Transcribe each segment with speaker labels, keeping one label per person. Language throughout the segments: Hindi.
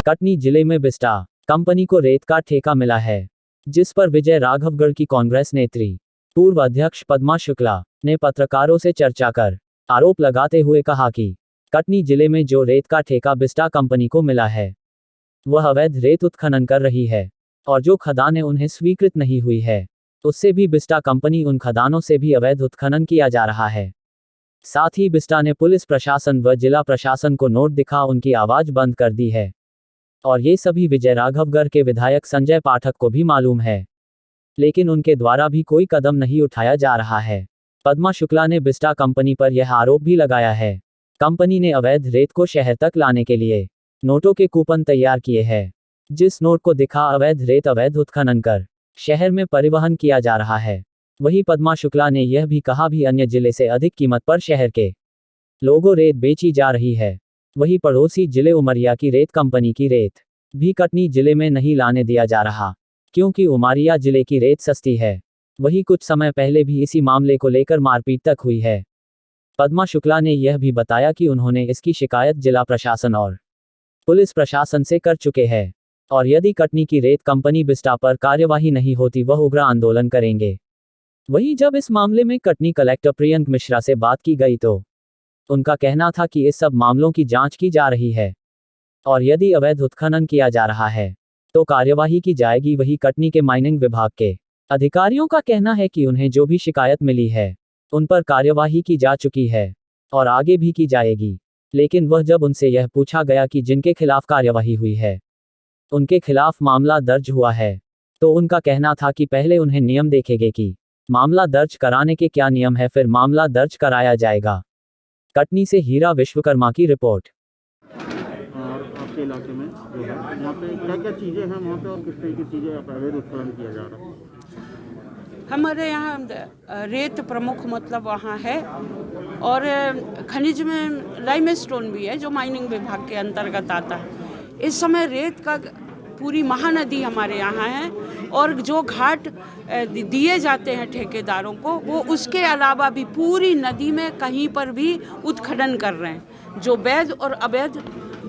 Speaker 1: कटनी जिले में बिस्टा कंपनी को रेत का ठेका मिला है, जिस पर विजय राघवगढ़ की कांग्रेस नेत्री पूर्व अध्यक्ष पद्मा शुक्ला ने पत्रकारों से चर्चा कर आरोप लगाते हुए कहा कि कटनी जिले में जो रेत का ठेका बिस्टा कंपनी को मिला है वह अवैध रेत उत्खनन कर रही है और जो खदानें उन्हें स्वीकृत नहीं हुई है उससे भी बिस्टा कंपनी उन खदानों से भी अवैध उत्खनन किया जा रहा है। साथ ही बिस्टा ने पुलिस प्रशासन व जिला प्रशासन को नोट दिखा उनकी आवाज बंद कर दी है और ये सभी विजय राघवगढ़ के विधायक संजय पाठक को भी मालूम है, लेकिन उनके द्वारा भी कोई कदम नहीं उठाया जा रहा है। पद्मा शुक्ला ने बिस्टा कंपनी पर यह आरोप भी लगाया है कंपनी ने अवैध रेत को शहर तक लाने के लिए नोटों के कूपन तैयार किए हैं, जिस नोट को दिखा अवैध रेत अवैध उत्खनन कर शहर में परिवहन किया जा रहा है। वहीं पद्मा शुक्ला ने यह भी कहा भी अन्य जिले से अधिक कीमत पर शहर के लोगों रेत बेची जा रही है। वहीं पड़ोसी जिले उमरिया की रेत कंपनी की रेत भी कटनी जिले में नहीं लाने दिया जा रहा, क्योंकि उमरिया जिले की रेत सस्ती है। वहीं कुछ समय पहले भी इसी मामले को लेकर मारपीट तक हुई है। पद्मा शुक्ला ने यह भी बताया कि उन्होंने इसकी शिकायत जिला प्रशासन और पुलिस प्रशासन से कर चुके हैं और यदि कटनी की रेत कंपनी बिस्टा पर कार्यवाही नहीं होती वह उग्र आंदोलन करेंगे। वहीं जब इस मामले में कटनी कलेक्टर प्रियंक मिश्रा से बात की गई तो उनका कहना था कि इस सब मामलों की जांच की जा रही है और यदि अवैध उत्खनन किया जा रहा है तो कार्यवाही की जाएगी। वहीं कटनी के माइनिंग विभाग के अधिकारियों का कहना है कि उन्हें जो भी शिकायत मिली है उन पर कार्यवाही की जा चुकी है और आगे भी की जाएगी, लेकिन वह जब उनसे यह पूछा गया कि जिनके खिलाफ कार्यवाही हुई है उनके खिलाफ मामला दर्ज हुआ है तो उनका कहना था कि पहले उन्हें नियम देखेंगे कि मामला दर्ज कराने के क्या नियम है, फिर मामला दर्ज कराया जाएगा। कटनी से हीरा विश्वकर्मा की रिपोर्ट।
Speaker 2: और आपके इलाके में जो है वहाँ पे क्या-क्या चीज़ें हैं वहाँ पे और किस तरह की चीज़ें अवैध उत्खनन किया जा रहा है?
Speaker 3: हमारे यहाँ रेत प्रमुख मतलब वहाँ है और खनिज में लाइमस्टोन भी है जो माइनिंग विभाग के अंतर्गत आता है। इस समय रेत का पूरी महानदी हमारे यहाँ है और जो घाट दिए जाते हैं ठेकेदारों को वो उसके अलावा भी पूरी नदी में कहीं पर भी उत्खनन कर रहे हैं, जो वैध और अवैध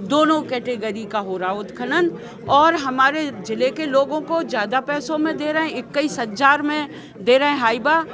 Speaker 3: दोनों कैटेगरी का हो रहा उत्खनन। और हमारे ज़िले के लोगों को ज़्यादा पैसों में दे रहे हैं, 21,000 में दे रहे हैं हाइबा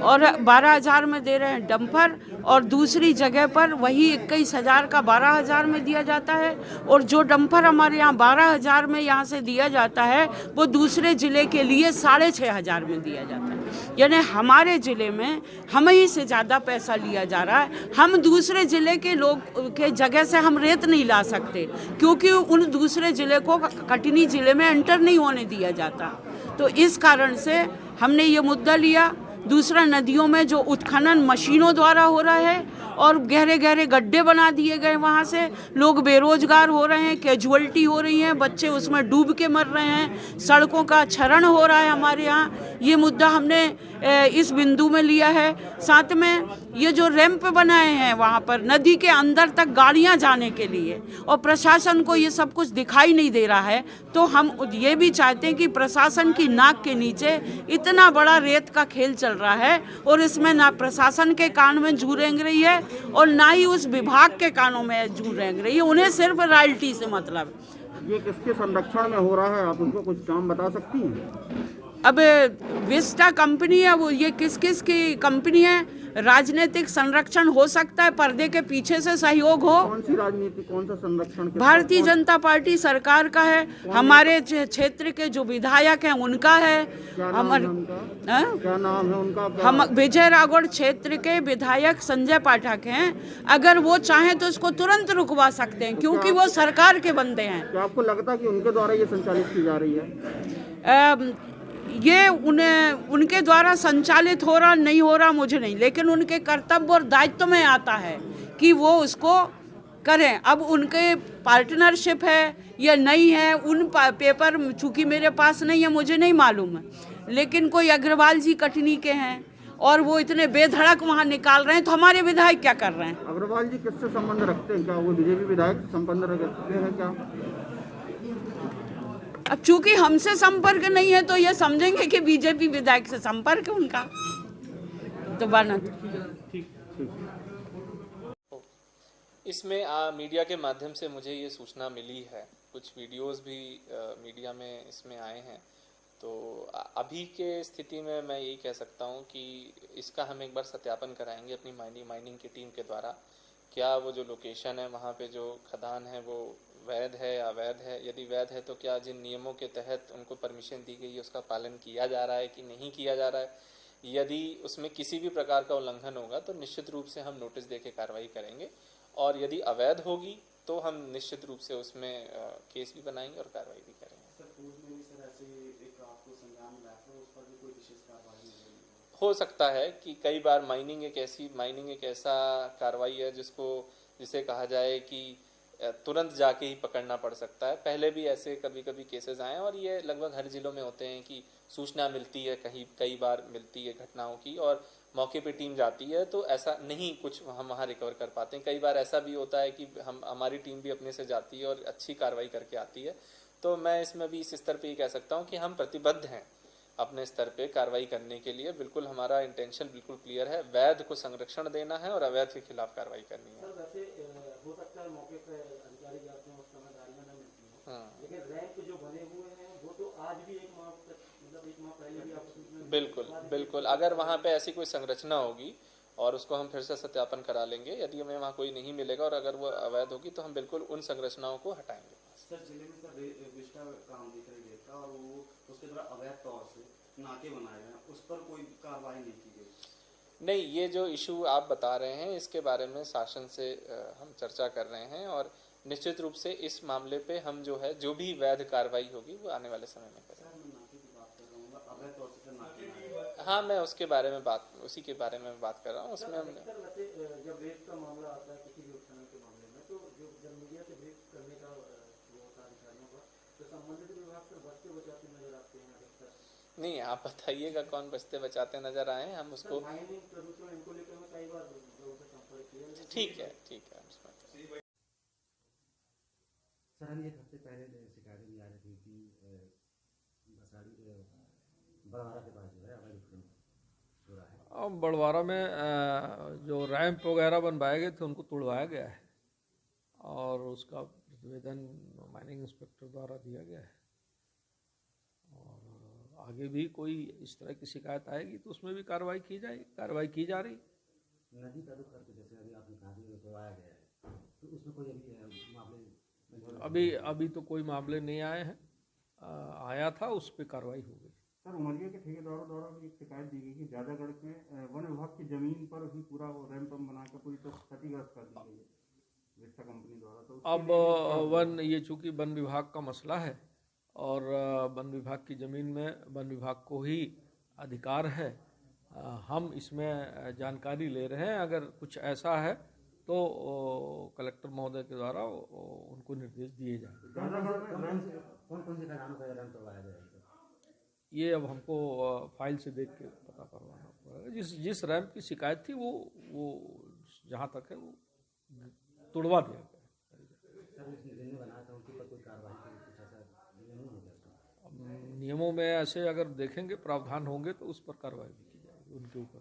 Speaker 3: और 12,000 में दे रहे हैं डंपर, और दूसरी जगह पर वही 21,000 का 12,000 में दिया जाता है। और जो डंपर हमारे यहाँ 12,000 में यहाँ से दिया जाता है वो दूसरे ज़िले के लिए 6,500 में दिया जाता है। यानी हमारे ज़िले में हम ही से ज़्यादा पैसा लिया जा रहा है। हम दूसरे ज़िले के लोग के जगह से हम रेत नहीं ला सकते क्योंकि उन दूसरे ज़िले को कटनी ज़िले में एंटर नहीं होने दिया जाता। तो इस कारण से हमने ये मुद्दा लिया। दूसरा, नदियों में जो उत्खनन मशीनों द्वारा हो रहा है और गहरे गहरे गड्ढे बना दिए गए, वहाँ से लोग बेरोजगार हो रहे हैं, कैजुअल्टी हो रही है, बच्चे उसमें डूब के मर रहे हैं, सड़कों का क्षरण हो रहा है हमारे यहाँ। ये मुद्दा हमने इस बिंदु में लिया है। साथ में ये जो रैंप बनाए हैं वहाँ पर नदी के अंदर तक गाड़ियाँ जाने के लिए, और प्रशासन को ये सब कुछ दिखाई नहीं दे रहा है, तो हम ये भी चाहते हैं कि प्रशासन की नाक के नीचे इतना बड़ा रेत का खेल चल रहा है और इसमें ना प्रशासन के कान में जू रेंग रही है और ना ही उस विभाग के कानों में जू रेंग रही है। उन्हें सिर्फ रॉयल्टी से मतलब।
Speaker 2: ये किसके संरक्षण में हो रहा है, आप उनको कुछ नाम बता सकती हैं?
Speaker 3: अब विस्टा कंपनी है, वो ये किस किस की कंपनी है? राजनीतिक संरक्षण हो सकता है, पर्दे के पीछे से सहयोग हो।
Speaker 2: कौन सी राजनीति, कौन सा संरक्षण?
Speaker 3: भारतीय जनता पार्टी सरकार का है, हमारे क्षेत्र के जो विधायक हैं उनका है।
Speaker 2: क्या नाम है उनका?
Speaker 3: हम विजय राघवगढ़ क्षेत्र के विधायक संजय पाठक हैं। अगर वो चाहें तो उसको तुरंत रुकवा सकते हैं क्योंकि वो सरकार के बंदे हैं।
Speaker 2: क्या आपको लगता है कि उनके द्वारा ये संचालित की जा रही है?
Speaker 3: ये उनके द्वारा संचालित हो रहा नहीं हो रहा मुझे नहीं, लेकिन उनके कर्तव्य और दायित्व में आता है कि वो उसको करें। अब उनके पार्टनरशिप है या नहीं है, उन पेपर चूँकि मेरे पास नहीं है, मुझे नहीं मालूम है, लेकिन कोई अग्रवाल जी कटनी के हैं और वो इतने बेधड़क वहाँ निकाल रहे हैं, तो हमारे विधायक क्या कर रहे हैं?
Speaker 2: अग्रवाल जी किससे संबंध रखते हैं? क्या वो बीजेपी विधायक से संबंध रखते हैं क्या?
Speaker 3: अब चूंकि हमसे संपर्क नहीं है तो ये समझेंगे कि बीजेपी विधायक से संपर्क है उनका, तो बना।
Speaker 4: इसमें मीडिया के माध्यम से मुझे ये सूचना मिली है कुछ वीडियोस भी मीडिया में इसमें आए हैं। तो अभी के स्थिति में मैं यही कह सकता हूँ कि इसका हम एक बार सत्यापन कराएंगे अपनी माइनिंग की टीम के द्वारा। क्या वो जो लोकेशन है वहाँ पे जो खदान है वो वैध है या अवैध है, यदि वैध है तो क्या जिन नियमों के तहत उनको परमिशन दी गई है उसका पालन किया जा रहा है कि नहीं किया जा रहा है। यदि उसमें किसी भी प्रकार का उल्लंघन होगा तो निश्चित रूप से हम नोटिस देके कार्रवाई करेंगे, और यदि अवैध होगी तो हम निश्चित रूप से उसमें केस भी बनाएंगे और कार्रवाई भी करेंगे।
Speaker 2: सर पूर्व में भी सर ऐसे एक आपको संज्ञान मिला था, उस पर भी कोई विशेष कार्रवाई नहीं हुई?
Speaker 4: हो सकता है कि कई बार माइनिंग एक ऐसा कार्रवाई है जिसे कहा जाए कि तुरंत जाके ही पकड़ना पड़ सकता है। पहले भी ऐसे कभी कभी केसेस आए हैं और ये लगभग हर जिलों में होते हैं कि सूचना मिलती है, कई बार मिलती है घटनाओं की और मौके पे टीम जाती है तो ऐसा नहीं कुछ हम वहाँ रिकवर कर पाते हैं। कई बार ऐसा भी होता है कि हमारी टीम भी अपने से जाती है और अच्छी कार्रवाई करके आती है। तो मैं इसमें भी इस स्तर पे ये कह सकता हूँ कि हम प्रतिबद्ध हैं अपने स्तर पे कार्रवाई करने के लिए। बिल्कुल हमारा इंटेंशन बिल्कुल क्लियर है, वैध को संरक्षण देना है और अवैध के खिलाफ कार्रवाई करनी है।
Speaker 2: सर वैसे हो सकता है मौके पे अधिकारी जाते हैं उस समय गाड़ियां न मिलती हैं, लेकिन रैंप जो बने हुए हैं वो तो आज भी एक माह पहले भी आप
Speaker 4: बिल्कुल अगर वहाँ पे ऐसी कोई संरचना होगी और उसको हम फिर से सत्यापन करा लेंगे, यदि हमें वहाँ कोई नहीं मिलेगा और अगर वो अवैध होगी तो हम बिल्कुल उन संरचनाओं को हटाएंगे।
Speaker 2: सर जिले में सर विस्टा काम दिख रही है और वो उसके द्वारा अवैध तौर से नाके बनाए गए हैं, उस पर कोई कार्रवाई नहीं की गई?
Speaker 4: नहीं, ये जो इशू आप बता रहे हैं इसके बारे में शासन से हम चर्चा कर रहे हैं और निश्चित रूप से इस मामले पे हम जो भी वैध कार्रवाई होगी वो आने वाले समय में करेंगे। हाँ, मैं उसी के बारे में बात कर रहा हूँ। उसमें हमने
Speaker 2: जब रेप का मामला आता है किसी भी उत्खनन के मामले में, तो जब मीडिया से रेप करने का वो होता है अधिकारियों का, तो संबंधित विभाग से बचते बचाते नजर आते हैं अधिकतर।
Speaker 4: नहीं, आप बताइएगा कौन बचते बचाते नजर आए हैं, हम उसको
Speaker 2: इनको लेकर मैं कई बार संपर्क किया।
Speaker 4: ठीक है
Speaker 2: सर हम एक हफ्ते पहले शिकायतें भी आ रही थी कि बड़वारा के पास जो है अवैध उत्खनन हो रहा है।
Speaker 5: अब बड़वारा में जो रैंप वगैरह बनवाए गए थे उनको तोड़वाया गया है और उसका प्रतिवेदन माइनिंग इंस्पेक्टर द्वारा दिया गया है और आगे भी कोई इस तरह की शिकायत आएगी तो उसमें भी कार्रवाई की जा रही।
Speaker 2: नदी का रुख करके जैसे अभी आपने कहा तोड़वाया गया है, तो उसमें कोई मामले
Speaker 5: अभी तो कोई मामले नहीं आए हैं, आया था उस पर कार्रवाई हो गई।
Speaker 2: सर उमरिया के ठेकेदारों द्वारा भी एक शिकायत दी गई कि ज्यादागढ़ में वन विभाग की जमीन पर ही पूरा वो रैंप बनाकर पूरी तो क्षतिग्रस्त कर दी गई है विस्टा कंपनी द्वारा। तो
Speaker 5: ये चूंकि वन विभाग का मसला है और वन विभाग की जमीन में वन विभाग को ही अधिकार है, हम इसमें जानकारी ले रहे हैं। अगर कुछ ऐसा है तो कलेक्टर महोदय के द्वारा उनको निर्देश दिए जाएंगे।
Speaker 2: कौन से खदानों का रैंप करवाया जाएगा?
Speaker 5: ये अब हमको फाइल से देख के पता करवाना पड़ेगा। जिस रैंप की शिकायत थी वो जहाँ तक है वो तोड़वा दिया गया। नियमों में ऐसे अगर देखेंगे प्रावधान होंगे तो उस पर कार्रवाई भी की जाएगी उनके ऊपर।